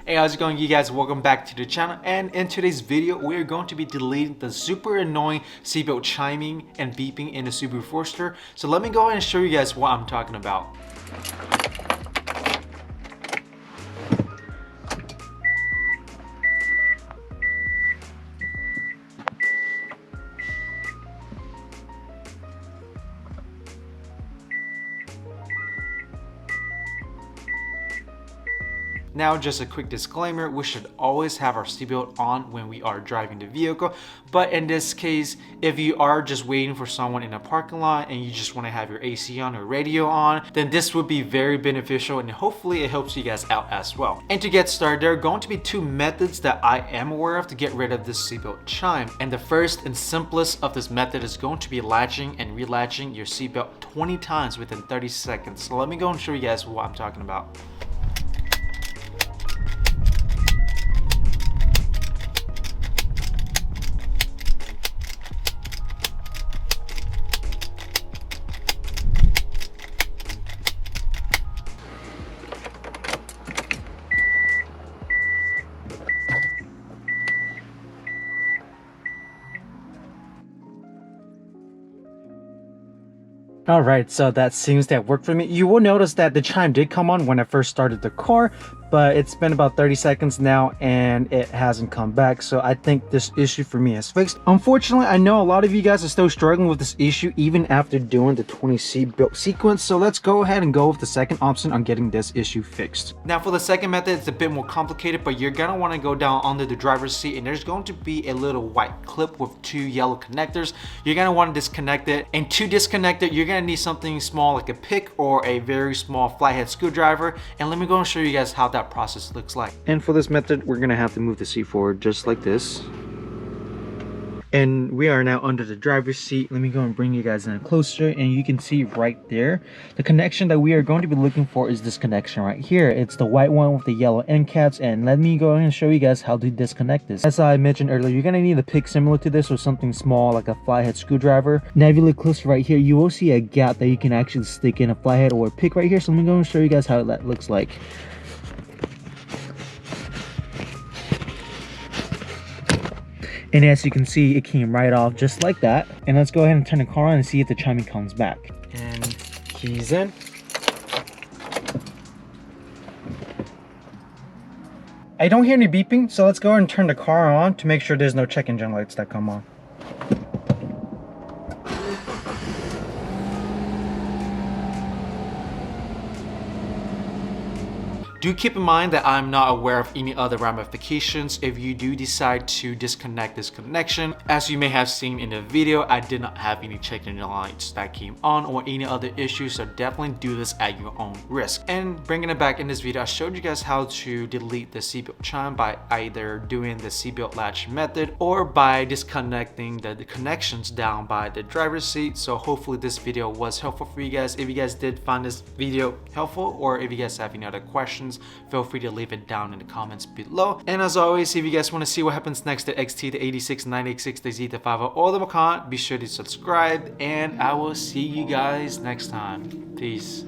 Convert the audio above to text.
Hey, how's it going, you guys? Welcome back to the channel, and in today's video we're going to be deleting the super annoying seatbelt chiming and beeping in the Subaru Forester. So let me go ahead and show you guys what I'm talking about. Now, just a quick disclaimer, we should always have our seatbelt on when we are driving the vehicle. But in this case, if you are just waiting for someone in a parking lot and you just want to have your AC on or radio on, then this would be very beneficial and hopefully it helps you guys out as well. And to get started, there are going to be two methods that I am aware of to get rid of this seatbelt chime. And the first and simplest of this method is going to be latching and relatching your seatbelt 20 times within 30 seconds. So let me go and show you guys what I'm talking about. Alright, so that seems to have worked for me. You will notice that the chime did come on when I first started the car, but it's been about 30 seconds now and it hasn't come back. So I think this issue for me is fixed. Unfortunately, I know a lot of you guys are still struggling with this issue even after doing the 20 seatbelt sequence. So let's go ahead and go with the second option on getting this issue fixed. Now for the second method, it's a bit more complicated, but you're gonna want to go down under the driver's seat and there's going to be a little white clip with two yellow connectors. You're gonna want to disconnect it, and to disconnect it, you're gonna need something small like a pick or a very small flathead screwdriver, and let me go and show you guys how that process looks like. And for this method, we're gonna have to move the seat forward just like this. And we are now under the driver's seat. Let me go and bring you guys in closer, and you can see right there the connection that we are going to be looking for is this connection right here. It's the white one with the yellow end caps, and let me go ahead and show you guys how to disconnect this. As I mentioned earlier, you're gonna need a pick similar to this or something small like a flathead screwdriver. Now if you look closer right here, you will see a gap that you can actually stick in a flathead or a pick right here. So let me go and show you guys how that looks like. And as you can see, it came right off just like that. And let's go ahead and turn the car on and see if the chiming comes back. And keys in. I don't hear any beeping, so let's go ahead and turn the car on to make sure there's no check engine lights that come on. Do keep in mind that I'm not aware of any other ramifications if you do decide to disconnect this connection. As you may have seen in the video, I did not have any check engine lights that came on or any other issues, so definitely do this at your own risk. And bringing it back in this video, I showed you guys how to delete the seatbelt chime by either doing the seatbelt latch method or by disconnecting the connections down by the driver's seat. So hopefully this video was helpful for you guys. If you guys did find this video helpful, or if you guys have any other questions, feel free to leave it down in the comments below. And as always, if you guys want to see what happens next to XT, the 86, 986, the Z, the 50, or the Macan, be sure to subscribe, and I will see you guys next time. Peace.